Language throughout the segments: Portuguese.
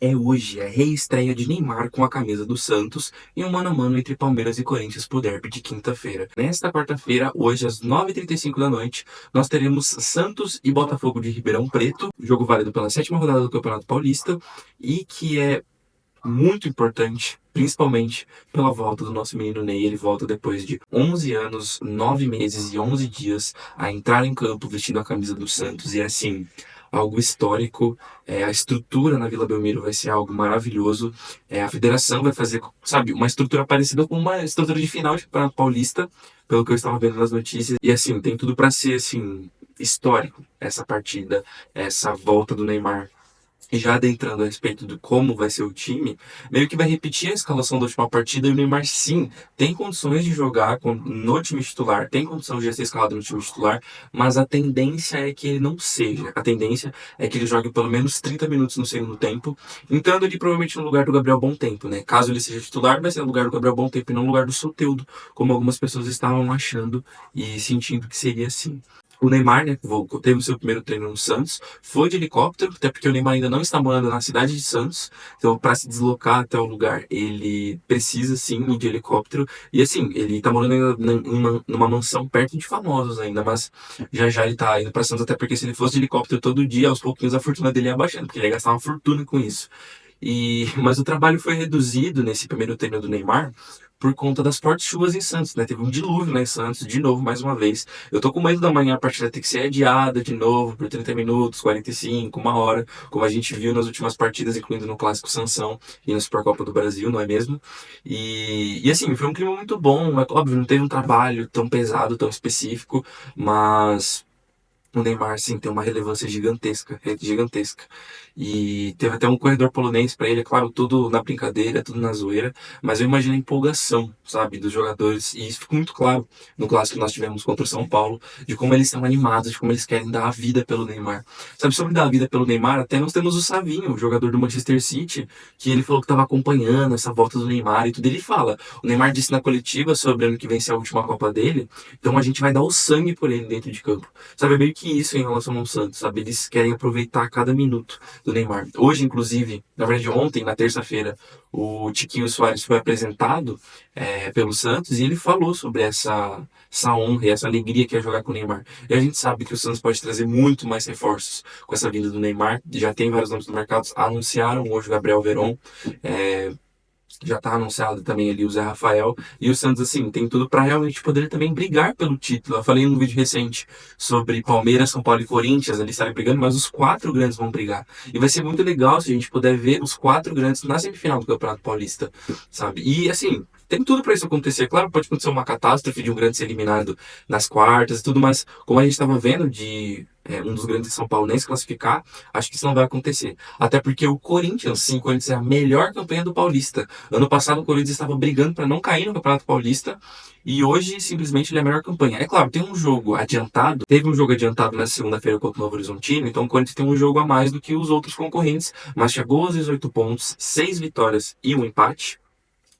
É hoje a reestreia de Neymar com a camisa do Santos em um mano a mano entre Palmeiras e Corinthians pro derby de quinta-feira. Nesta quarta-feira, hoje às 9h35 da noite, nós teremos Santos e Botafogo de Ribeirão Preto, jogo válido pela sétima rodada do Campeonato Paulista e que é muito importante, principalmente pela volta do nosso menino Ney. Ele volta depois de 11 anos, 9 meses e 11 dias a entrar em campo vestindo a camisa do Santos e assim, algo histórico. A estrutura na Vila Belmiro vai ser algo maravilhoso. A federação vai fazer, sabe, uma estrutura parecida com uma estrutura de final de Campeonato Paulista, pelo que eu estava vendo nas notícias. E assim, tem tudo para ser assim histórico essa partida, essa volta do Neymar. E já adentrando a respeito de como vai ser o time, meio que vai repetir a escalação da última partida e o Neymar sim tem condições de jogar no time titular, tem condição de ser escalado no time titular, mas a tendência é que ele não seja. A tendência é que ele jogue pelo menos 30 minutos no segundo tempo, entrando ali provavelmente no lugar do Gabriel Bom Tempo, né? Caso ele seja titular, vai ser no lugar do Gabriel Bom Tempo e não no lugar do Soteldo, como algumas pessoas estavam achando e sentindo que seria assim. O Neymar, né, teve o seu primeiro treino no Santos, foi de helicóptero, até porque o Neymar ainda não está morando na cidade de Santos, então para se deslocar até o lugar, ele precisa sim ir de helicóptero, e assim, ele está morando numa mansão perto de famosos ainda, mas já já ele está indo para Santos, até porque se ele fosse de helicóptero todo dia, aos pouquinhos a fortuna dele ia baixando, porque ele ia gastar uma fortuna com isso. Mas o trabalho foi reduzido nesse primeiro treino do Neymar por conta das fortes chuvas em Santos, né? Teve um dilúvio lá em Santos, de novo, mais uma vez. Eu tô com medo da manhã a partida ter que ser adiada de novo por 30 minutos, 45, uma hora, como a gente viu nas últimas partidas, incluindo no Clássico Sansão e na Supercopa do Brasil, não é mesmo? E assim, foi um clima muito bom, é óbvio, não teve um trabalho tão pesado, tão específico, mas o Neymar, sim, tem uma relevância gigantesca, gigantesca. E teve até um corredor polonês para ele, é claro, tudo na brincadeira, tudo na zoeira, mas eu imagino a empolgação, sabe, dos jogadores, e isso ficou muito claro no clássico que nós tivemos contra o São Paulo, de como eles são animados, de como eles querem dar a vida pelo Neymar. Sabe, sobre dar a vida pelo Neymar, até nós temos o Savinho, o jogador do Manchester City, que ele falou que estava acompanhando essa volta do Neymar e tudo. Ele fala, o Neymar disse na coletiva sobre ano que vem ser a última Copa dele, então a gente vai dar o sangue por ele dentro de campo. Sabe, é meio que isso em relação ao Santos, sabe? Eles querem aproveitar cada minuto do Neymar. Hoje, inclusive, na verdade ontem, na terça-feira, o Tiquinho Soares foi apresentado pelo Santos e ele falou sobre essa honra e essa alegria que é jogar com o Neymar. E a gente sabe que o Santos pode trazer muito mais reforços com essa vinda do Neymar. Já tem vários nomes no mercado, anunciaram hoje o Gabriel Veron, é, já tá anunciado também ali o Zé Rafael, e o Santos, assim, tem tudo para realmente poder também brigar pelo título. Eu falei num vídeo recente sobre Palmeiras, São Paulo e Corinthians, ali estarem brigando, mas os quatro grandes vão brigar. E vai ser muito legal se a gente puder ver os quatro grandes na semifinal do Campeonato Paulista, sabe? E, assim, tem tudo para isso acontecer. Claro, pode acontecer uma catástrofe de um grande ser eliminado nas quartas e tudo, mas como a gente estava vendo de um dos grandes de São Paulo nem se classificar, acho que isso não vai acontecer. Até porque o Corinthians, sim, o Corinthians é a melhor campanha do Paulista. Ano passado o Corinthians estava brigando para não cair no Campeonato Paulista e hoje simplesmente ele é a melhor campanha. É claro, tem um jogo adiantado, teve um jogo adiantado na segunda-feira contra o Novo Horizontino, então o Corinthians tem um jogo a mais do que os outros concorrentes, mas chegou aos 18 pontos, 6 vitórias e um empate.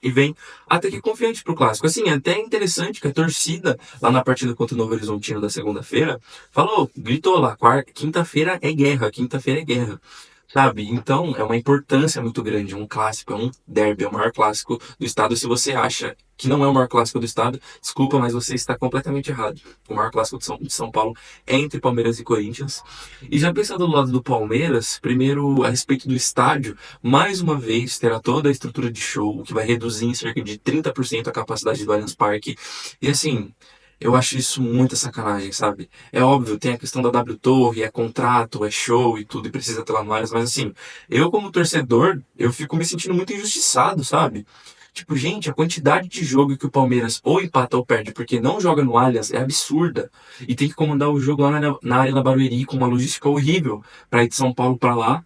E vem até que confiante pro clássico. Assim, é até interessante que a torcida, lá na partida contra o Novo Horizontino da segunda-feira, falou, gritou lá, quinta-feira é guerra, quinta-feira é guerra. Sabe? Então, é uma importância muito grande. Um clássico, é um derby, é o maior clássico do estado. Se você acha que não é o maior clássico do estado, desculpa, mas você está completamente errado. O maior clássico de São Paulo é entre Palmeiras e Corinthians. E já pensando do lado do Palmeiras, primeiro a respeito do estádio, mais uma vez terá toda a estrutura de show, o que vai reduzir em cerca de 30% a capacidade do Allianz Parque. E assim, eu acho isso muita sacanagem, sabe? É óbvio, tem a questão da W Torre, é contrato, é show e tudo, e precisa ter lá no Allianz, mas assim, eu como torcedor, eu fico me sentindo muito injustiçado, sabe? Tipo, gente, a quantidade de jogo que o Palmeiras ou empata ou perde porque não joga no Allianz é absurda. E tem que comandar o jogo lá na Arena Barueri com uma logística horrível para ir de São Paulo para lá.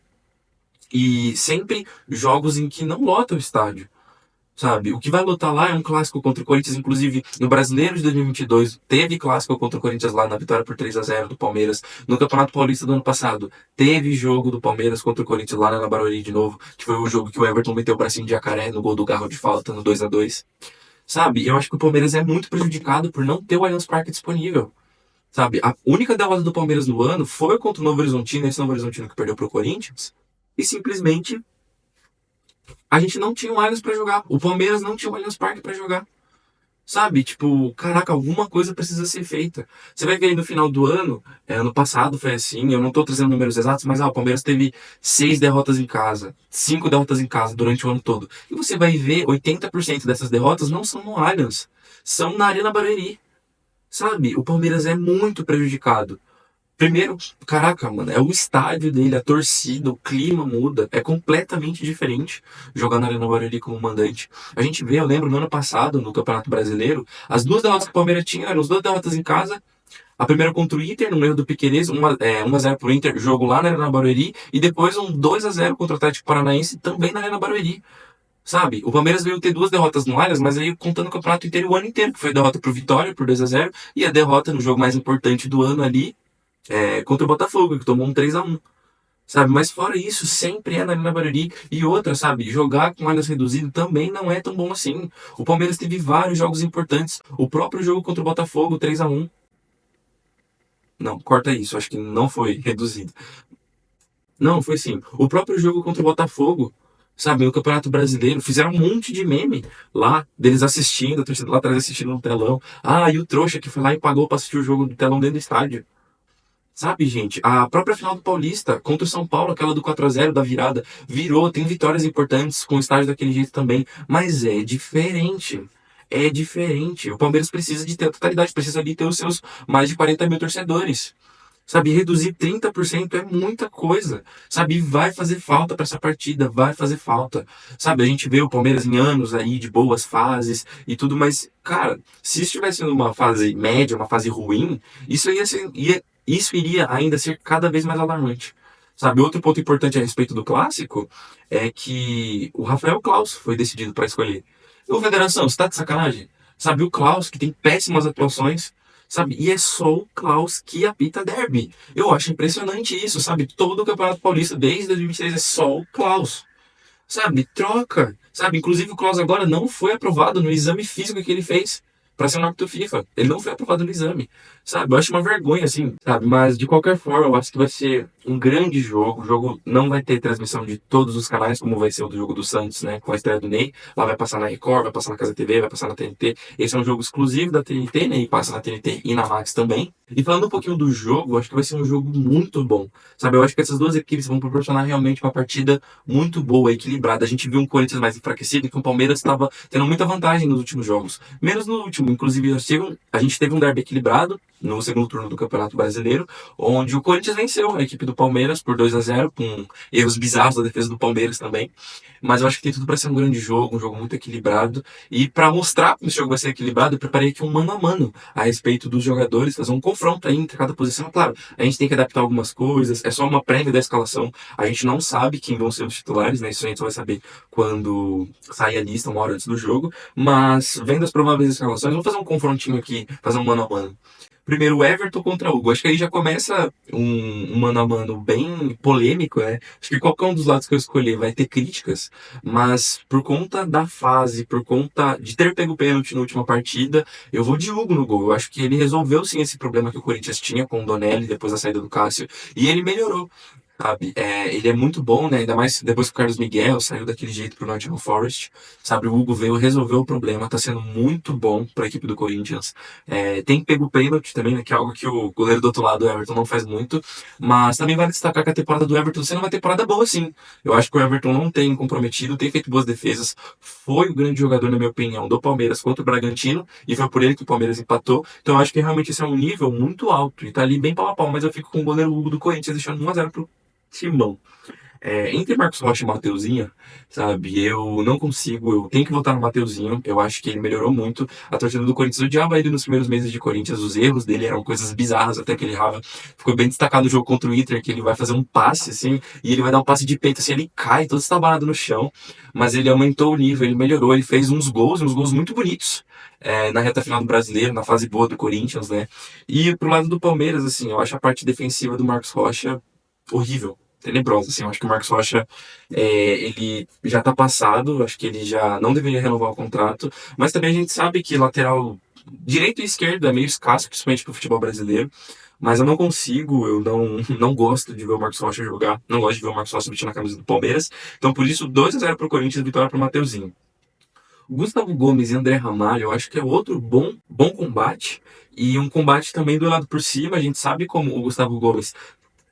E sempre jogos em que não lota o estádio. Sabe? O que vai lutar lá é um clássico contra o Corinthians, inclusive no Brasileiro de 2022 teve clássico contra o Corinthians lá na vitória por 3-0 do Palmeiras. No Campeonato Paulista do ano passado teve jogo do Palmeiras contra o Corinthians lá na Barueri de novo, que foi o jogo que o Everton meteu o bracinho de jacaré no gol do Garro de falta no 2-2. Sabe? Eu acho que o Palmeiras é muito prejudicado por não ter o Allianz Parque disponível. Sabe? A única derrota do Palmeiras no ano foi contra o Novo Horizontino, esse Novo Horizontino que perdeu pro Corinthians, e simplesmente A gente não tinha o Allianz pra jogar. O Palmeiras não tinha o Allianz Parque pra jogar. Sabe? Tipo, caraca, alguma coisa precisa ser feita. Você vai ver aí no final do ano, ano passado foi assim, eu não tô trazendo números exatos, mas o Palmeiras teve 6 derrotas em casa, 5 derrotas em casa durante o ano todo. E você vai ver, 80% dessas derrotas não são no Allianz, são na Arena Barueri. Sabe? O Palmeiras é muito prejudicado. Primeiro, caraca, mano, é o estádio dele, a torcida, o clima muda, é completamente diferente jogar na Arena Barueri como mandante. A gente vê, eu lembro no ano passado, no Campeonato Brasileiro, as 2 derrotas que o Palmeiras tinha eram as 2 derrotas em casa. A primeira contra o Inter, no erro do Piquerez, 1-0 pro Inter, jogo lá na Arena Barueri, e depois um 2-0 contra o Atlético Paranaense, também na Arena Barueri. Sabe? O Palmeiras veio ter 2 derrotas no Allianz, mas aí contando o campeonato inteiro, o ano inteiro, que foi a derrota pro Vitória por 2-0 e a derrota no jogo mais importante do ano ali, contra o Botafogo, que tomou um 3-1, sabe? Mas fora isso, sempre é na Arena Barueri. E outra, sabe? Jogar com áreas reduzido também não é tão bom assim. O Palmeiras teve vários jogos importantes. O próprio jogo contra o Botafogo, 3-1. Não, corta isso, acho que não foi reduzido. Não, foi sim. O próprio jogo contra o Botafogo, sabe? No Campeonato Brasileiro, fizeram um monte de meme lá, deles assistindo, a torcida lá atrás assistindo no telão. Ah, e o trouxa que foi lá e pagou pra assistir o jogo do telão dentro do estádio. Sabe, gente, a própria final do Paulista contra o São Paulo, aquela do 4-0 da virada, virou, tem vitórias importantes com o estádio daquele jeito também, mas é diferente. É diferente. O Palmeiras precisa de ter a totalidade, precisa ali ter os seus mais de 40 mil torcedores. Sabe, reduzir 30% é muita coisa. Sabe, e vai fazer falta para essa partida, vai fazer falta. Sabe, a gente vê o Palmeiras em anos aí de boas fases e tudo, mas, cara, se estivesse numa fase média, uma fase ruim, isso iria ainda ser cada vez mais alarmante. Sabe, outro ponto importante a respeito do clássico é que o Rafael Claus foi decidido para escolher. Ô, Federação, você tá de sacanagem? Sabe, o Klaus, que tem péssimas atuações, sabe? E é só o Klaus que apita derby. Eu acho impressionante isso, sabe? Todo o Campeonato Paulista, desde 2023, é só o Klaus. Sabe? Troca. Sabe? Inclusive o Klaus agora não foi aprovado no exame físico que ele fez para ser um árbitro FIFA. Ele não foi aprovado no exame. Sabe? Eu acho uma vergonha, assim, sabe? Mas de qualquer forma, eu acho que vai ser um grande jogo. O jogo não vai ter transmissão de todos os canais, como vai ser o do jogo do Santos, né? Com a estreia do Ney. Lá vai passar na Record, vai passar na Casa TV, vai passar na TNT. Esse é um jogo exclusivo da TNT, né? E passa na TNT e na Max também. E falando um pouquinho do jogo, eu acho que vai ser um jogo muito bom. Sabe? Eu acho que essas duas equipes vão proporcionar realmente uma partida muito boa, equilibrada. A gente viu um Corinthians mais enfraquecido e que o Palmeiras estava tendo muita vantagem nos últimos jogos. Menos no último, inclusive a gente teve um derby equilibrado no segundo turno do Campeonato Brasileiro, onde o Corinthians venceu a equipe do Palmeiras por 2-0, com erros bizarros da defesa do Palmeiras também. Mas eu acho que tem tudo para ser um grande jogo, um jogo muito equilibrado. E para mostrar como esse jogo vai ser equilibrado, eu preparei aqui um mano a mano a respeito dos jogadores, fazer um confronto aí entre cada posição. Claro, a gente tem que adaptar algumas coisas, é só uma prévia da escalação. A gente não sabe quem vão ser os titulares, né? Isso a gente só vai saber quando sair a lista, uma hora antes do jogo. Mas, vendo as prováveis escalações, vamos fazer um confrontinho aqui, fazer um mano a mano. Primeiro o Everton contra o Hugo. Acho que aí já começa um mano a mano bem polêmico, né? Acho que qualquer um dos lados que eu escolher vai ter críticas, mas por conta da fase, por conta de ter pego o pênalti na última partida, eu vou de Hugo no gol. Eu acho que ele resolveu sim esse problema que o Corinthians tinha com o Donelli depois da saída do Cássio, e ele melhorou. Sabe, ele é muito bom, né? Ainda mais depois que o Carlos Miguel saiu daquele jeito pro Nottingham Forest. Sabe, o Hugo veio, resolveu o problema, tá sendo muito bom pra equipe do Corinthians. Tem pego o pênalti também, né? Que é algo que o goleiro do outro lado, o Everton, não faz muito. Mas também vale destacar que a temporada do Everton sendo uma temporada boa, sim. Eu acho que o Everton não tem comprometido, tem feito boas defesas. Foi o grande jogador, na minha opinião, do Palmeiras contra o Bragantino. E foi por ele que o Palmeiras empatou. Então eu acho que realmente esse é um nível muito alto. E tá ali bem pau a pau. Mas eu fico com o goleiro Hugo do Corinthians, deixando 1-0 pro Timão. Entre Marcos Rocha e Mateuzinho, sabe, eu não consigo, eu tenho que votar no Mateuzinho, eu acho que ele melhorou muito. A torcida do Corinthians odiava ele nos primeiros meses de Corinthians, os erros dele eram coisas bizarras até que ele errava. Ficou bem destacado o jogo contra o Inter, que ele vai fazer um passe, assim, e ele vai dar um passe de peito, assim, ele cai todo estabanado no chão, mas ele aumentou o nível, ele melhorou, ele fez uns gols muito bonitos. Na reta final do Brasileiro, na fase boa do Corinthians, né? E pro lado do Palmeiras, assim, eu acho a parte defensiva do Marcos Rocha horrível, tenebrosa, assim. Eu acho que o Marcos Rocha, ele já tá passado, acho que ele já não deveria renovar o contrato, mas também a gente sabe que lateral direito e esquerdo é meio escasso, principalmente pro futebol brasileiro. mas eu não consigo, eu não gosto de ver o Marcos Rocha jogar, não gosto de ver o Marcos Rocha vestindo a camisa do Palmeiras. Então, por isso, 2-0 pro Corinthians, vitória pro Mateuzinho. Gustavo Gomes e André Ramalho, eu acho que é outro bom combate. E um combate também do lado por cima. A gente sabe como o Gustavo Gomes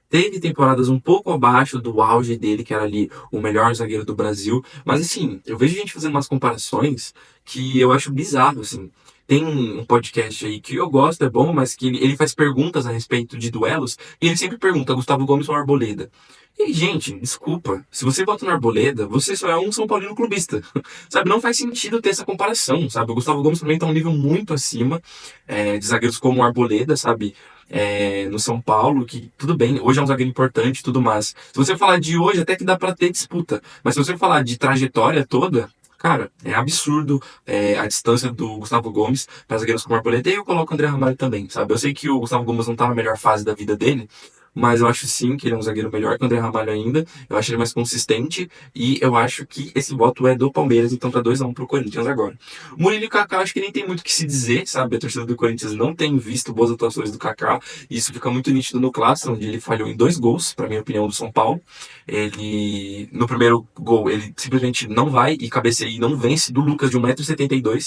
teve temporadas um pouco abaixo do auge dele, que era ali o melhor zagueiro do Brasil. Mas assim, eu vejo gente fazendo umas comparações que eu acho bizarro, assim. Tem um podcast aí que eu gosto, é bom, mas que ele faz perguntas a respeito de duelos, e ele sempre pergunta, Gustavo Gomes ou Arboleda? E, gente, desculpa, se você vota no Arboleda, você só é um São Paulino clubista. Sabe, não faz sentido ter essa comparação, sabe? O Gustavo Gomes também tá um nível muito acima de zagueiros como o Arboleda, sabe? No São Paulo, que tudo bem, hoje é um zagueiro importante e tudo mais. Se você falar de hoje, até que dá pra ter disputa. Mas se você falar de trajetória toda, cara, é absurdo a distância do Gustavo Gomes para zagueiros como Arboleda. E eu coloco o André Ramalho também, sabe? Eu sei que o Gustavo Gomes não tá na melhor fase da vida dele, mas eu acho sim que ele é um zagueiro melhor que o André Ramalho ainda. Eu acho ele mais consistente e eu acho que esse voto é do Palmeiras, então tá 2-1 pro Corinthians agora. Murilo e Kaká, acho que nem tem muito o que se dizer, sabe? A torcida do Corinthians não tem visto boas atuações do Kaká. E isso fica muito nítido no clássico, onde ele falhou em 2 gols, para minha opinião, do São Paulo. Ele, no primeiro gol, ele simplesmente não vai e cabeceia e não vence do Lucas de 1,72 m.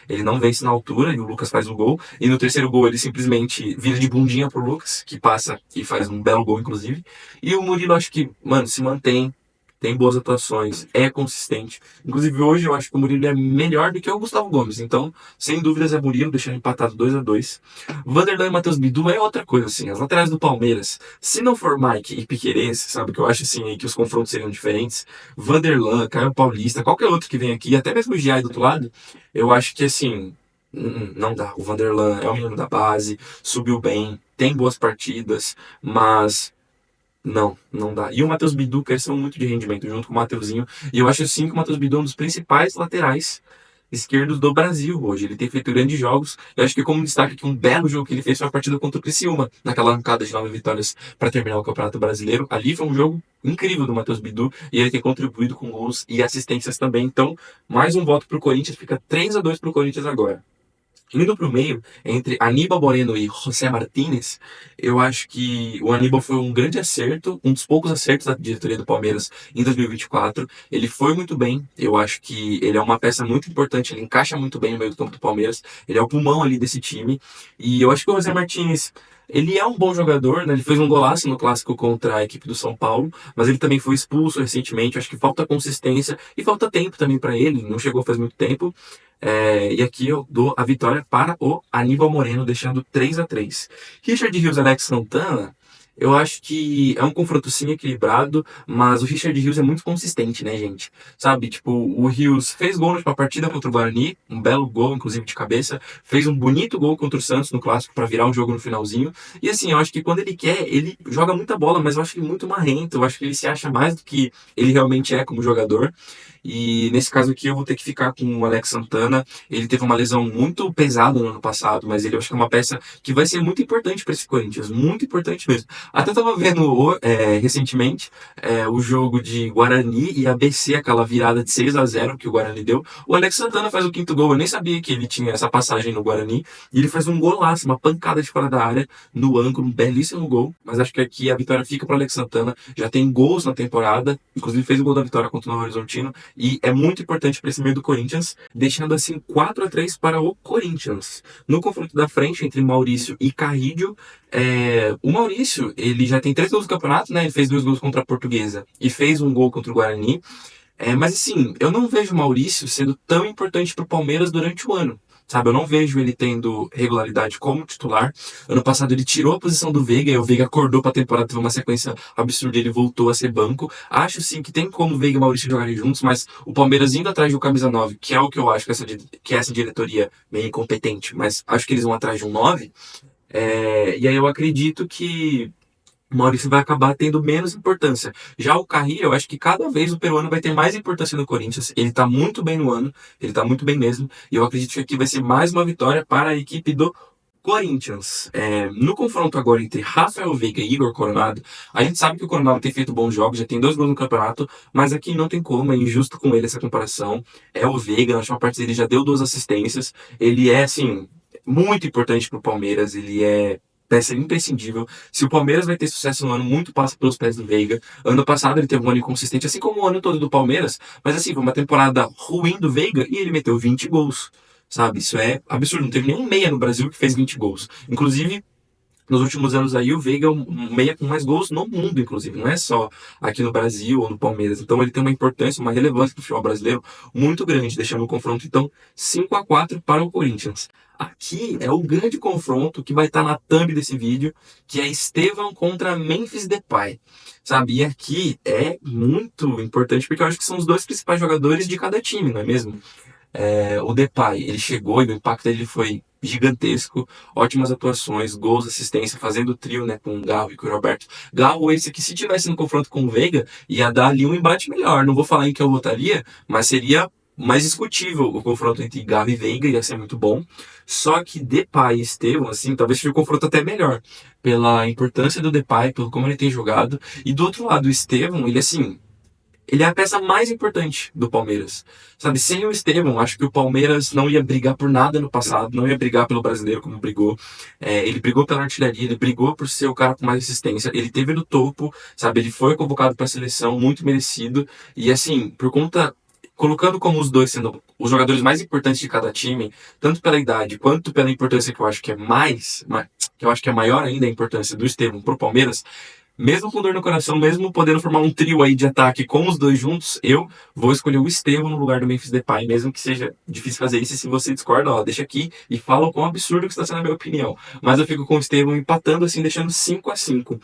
Ele não vence na altura e o Lucas faz o gol. E no terceiro gol, ele simplesmente vira de bundinha pro Lucas, que passa e faz um belo gol, inclusive. E o Murilo, acho que, mano, se mantém, tem boas atuações, é consistente. Inclusive, hoje eu acho que o Murilo é melhor do que o Gustavo Gomes. Então, sem dúvidas, é Murilo, deixando empatado 2-2. Vanderlan e Matheus Bidu é outra coisa, assim. As laterais do Palmeiras, se não for Mike e Piquerez, sabe, que eu acho, assim, aí que os confrontos seriam diferentes. Vanderlan, Caio Paulista, qualquer outro que vem aqui, até mesmo o Giai do outro lado, eu acho que, assim, não dá. O Vanderlan é o menino da base, subiu bem, tem boas partidas, mas não dá. E o Matheus Bidu cresceu muito de rendimento junto com o Mateuzinho. E eu acho sim que o Matheus Bidu é um dos principais laterais esquerdos do Brasil hoje. Ele tem feito grandes jogos. Eu acho que como destaque aqui um belo jogo que ele fez foi a partida contra o Criciúma, naquela arrancada de 9 vitórias para terminar o Campeonato Brasileiro. Ali foi um jogo incrível do Matheus Bidu e ele tem contribuído com gols e assistências também. Então, mais um voto para o Corinthians. Fica 3-2 para o Corinthians agora. Indo para o meio, entre Aníbal Moreno e José Martínez, eu acho que o Aníbal foi um grande acerto, um dos poucos acertos da diretoria do Palmeiras em 2024. Ele foi muito bem, eu acho que ele é uma peça muito importante, ele encaixa muito bem no meio do campo do Palmeiras, ele é o pulmão ali desse time. E eu acho que o José Martínez, ele é um bom jogador, né? Ele fez um golaço no clássico contra a equipe do São Paulo, mas ele também foi expulso recentemente. Eu acho que falta consistência e falta tempo também para ele, não chegou faz muito tempo. E aqui eu dou a vitória para o Aníbal Moreno, deixando 3-3. Richard Rios e Alex Santana, eu acho que é um confronto sim equilibrado, mas o Richard Rios é muito consistente, né, gente? Sabe, tipo, o Rios fez gol na partida contra o Guarani, um belo gol, inclusive de cabeça, fez um bonito gol contra o Santos no Clássico para virar o jogo no finalzinho. E assim, eu acho que quando ele quer, ele joga muita bola, mas eu acho ele muito marrento, eu acho que ele se acha mais do que ele realmente é como jogador. E nesse caso aqui eu vou ter que ficar com o Alex Santana. Ele teve uma lesão muito pesada no ano passado, mas ele eu acho que é uma peça que vai ser muito importante para esse Corinthians, muito importante mesmo. Até tava vendo recentemente o jogo de Guarani e ABC, aquela virada de 6-0 que o Guarani deu. O Alex Santana faz o quinto gol, eu nem sabia que ele tinha essa passagem no Guarani. E ele faz um golaço, uma pancada de fora da área, no ângulo, um belíssimo gol. Mas acho que aqui a vitória fica para o Alex Santana. Já tem gols na temporada, inclusive fez o gol da vitória contra o Novo Horizontino. E é muito importante para esse meio do Corinthians, deixando assim 4-3 para o Corinthians. No confronto da frente entre Maurício e Carrídio, o Maurício, ele já tem 3 gols no campeonato, né? Ele fez 2 gols contra a Portuguesa e fez um gol contra o Guarani. Mas assim, eu não vejo o Maurício sendo tão importante para o Palmeiras durante o ano. Sabe, eu não vejo ele tendo regularidade como titular. Ano passado ele tirou a posição do Veiga e o Veiga acordou para a temporada, teve uma sequência absurda e ele voltou a ser banco. Acho sim que tem como o Veiga e o Maurício jogarem juntos, mas o Palmeiras indo atrás do camisa 9, que é o que eu acho que essa diretoria meio incompetente, mas acho que eles vão atrás de um 9. E aí eu acredito que o Maurício vai acabar tendo menos importância. Já o Carrillo, eu acho que cada vez o peruano vai ter mais importância no Corinthians. Ele tá muito bem no ano, ele tá muito bem mesmo. E eu acredito que aqui vai ser mais uma vitória para a equipe do Corinthians. No confronto agora entre Rafael Veiga e Igor Coronado, a gente sabe que o Coronado tem feito bons jogos, já tem 2 gols no campeonato, mas aqui não tem como, é injusto com ele essa comparação. É o Veiga, na última partida ele já deu 2 assistências. Ele é, assim, muito importante pro Palmeiras, ele é peça imprescindível. Se o Palmeiras vai ter sucesso no ano, muito passa pelos pés do Veiga. Ano passado ele teve um ano inconsistente, assim como o ano todo do Palmeiras, mas assim, foi uma temporada ruim do Veiga e ele meteu 20 gols. Sabe, isso é absurdo. Não teve nenhum meia no Brasil que fez 20 gols. Inclusive, nos últimos anos aí, o Veiga é um meia com mais gols no mundo, inclusive. Não é só aqui no Brasil ou no Palmeiras. Então ele tem uma importância, uma relevância para o futebol brasileiro muito grande, deixando o confronto, então, 5-4 para o Corinthians. Aqui é o grande confronto que vai estar na thumb desse vídeo, que é Estevão contra Memphis Depay. Sabe, e aqui é muito importante, porque eu acho que são os dois principais jogadores de cada time, não é mesmo? O Depay, ele chegou e o impacto dele foi gigantesco, ótimas atuações, gols, assistência, fazendo trio, né, com o Garro e com o Roberto. Garro esse que, se tivesse no confronto com o Veiga, ia dar ali um embate melhor. Não vou falar em que eu votaria, mas seria mais discutível o confronto entre Garro e Veiga, ia ser muito bom. Só que Depay e Estevão, assim, talvez seja um confronto até melhor, pela importância do Depay, pelo como ele tem jogado. E do outro lado, o Estevão, ele, assim, ele é a peça mais importante do Palmeiras. Sabe, sem o Estevão, acho que o Palmeiras não ia brigar por nada no passado, não ia brigar pelo brasileiro como brigou. Ele brigou pela artilharia, ele brigou por ser o cara com mais assistência, ele teve no topo, sabe, ele foi convocado para a seleção, muito merecido. E assim, por conta, colocando como os dois sendo os jogadores mais importantes de cada time, tanto pela idade quanto pela importância que eu acho que é que eu acho que é maior ainda a importância do Estevão pro Palmeiras, mesmo com dor no coração, mesmo podendo formar um trio aí de ataque com os dois juntos, eu vou escolher o Estevão no lugar do Memphis Depay, mesmo que seja difícil fazer isso. E se você discorda, ó, deixa aqui e fala o quão absurdo que está sendo a minha opinião. Mas eu fico com o Estevão empatando assim, deixando 5-5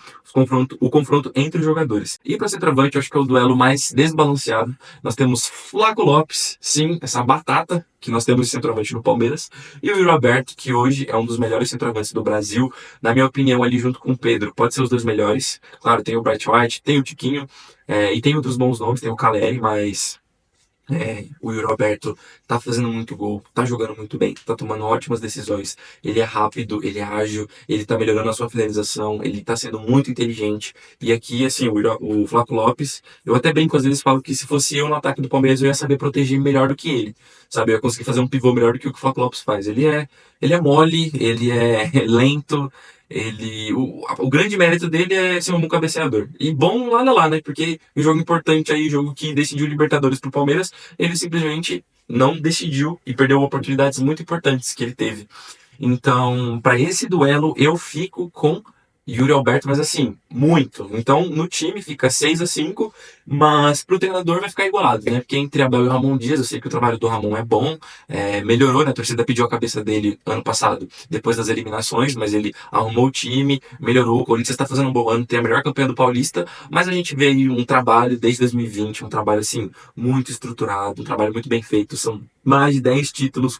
o confronto entre os jogadores. E para centroavante, eu acho que é o duelo mais desbalanceado. Nós temos Flaco Lopes, sim, essa batata que nós temos de centroavante no Palmeiras, e o Yuri Alberto, que hoje é um dos melhores centroavantes do Brasil, na minha opinião, ali junto com o Pedro, pode ser os dois melhores. Claro, tem o Bright White, tem o Tiquinho, e tem outros bons nomes, tem o Caleri, mas o Yuri Alberto tá fazendo muito gol, tá jogando muito bem, tá tomando ótimas decisões. Ele é rápido, ele é ágil, ele tá melhorando a sua finalização, ele tá sendo muito inteligente. E aqui, assim, o Flaco Lopes, eu até brinco, às vezes falo que se fosse eu no ataque do Palmeiras, eu ia saber proteger melhor do que ele. Sabe, eu ia conseguir fazer um pivô melhor do que o Flaco Lopes faz. Ele é mole, ele é lento, o grande mérito dele é ser um bom cabeceador. E bom lá, né? Porque um jogo importante aí, jogo que decidiu Libertadores pro Palmeiras, ele simplesmente não decidiu e perdeu oportunidades muito importantes que ele teve. Então, para esse duelo, eu fico com Yuri Alberto, mas assim, muito. Então, no time fica 6-5, mas pro treinador vai ficar igualado, né? Porque entre Abel e o Ramon Dias, eu sei que o trabalho do Ramon é bom, melhorou, né? A torcida pediu a cabeça dele ano passado, depois das eliminações, mas ele arrumou o time, melhorou. O Corinthians está fazendo um bom ano, tem a melhor campanha do Paulista, mas a gente vê aí um trabalho desde 2020, um trabalho assim, muito estruturado, um trabalho muito bem feito. São mais de 10 títulos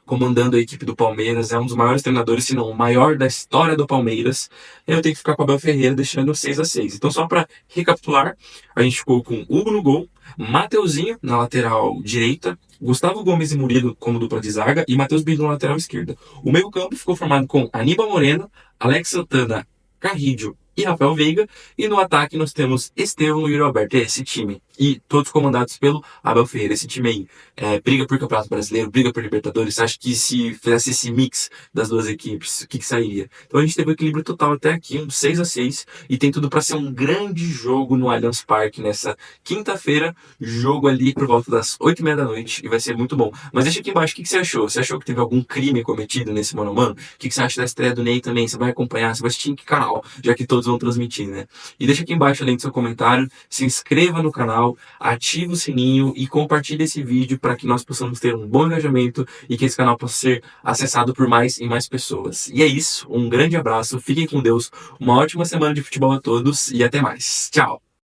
comandando a equipe do Palmeiras, é um dos maiores treinadores, se não o maior da história do Palmeiras. Eu tenho que ficar com o Abel Ferreira, deixando 6-6. Então, só para recapitular, a gente ficou com Hugo no gol, Mateuzinho na lateral direita, Gustavo Gomes e Murilo como dupla de zaga e Matheus Bilho na lateral esquerda. O meio-campo ficou formado com Aníbal Moreno, Alex Santana, Carrillo e Rafael Veiga. E no ataque nós temos Estevão e Yuri Alberto. Esse time. E todos comandados pelo Abel Ferreira. Esse time aí briga por Campeonato Brasileiro, briga por Libertadores. Acho que se fizesse esse mix das duas equipes, o que sairia? Então a gente teve um equilíbrio total até aqui, um 6-6. E tem tudo para ser um grande jogo no Allianz Parque nessa quinta-feira. Jogo ali por volta das 8h30 da noite. E vai ser muito bom. Mas deixa aqui embaixo o que você achou. Você achou que teve algum crime cometido nesse mano a mano? O que você acha da estreia do Ney também? Você vai acompanhar? Você vai assistir em que canal? Já que todos vão transmitir, né? E deixa aqui embaixo, além do seu comentário, se inscreva no canal, ative o sininho e compartilhe esse vídeo para que nós possamos ter um bom engajamento e que esse canal possa ser acessado por mais e mais pessoas. E é isso, um grande abraço, fiquem com Deus, uma ótima semana de futebol a todos e até mais. Tchau!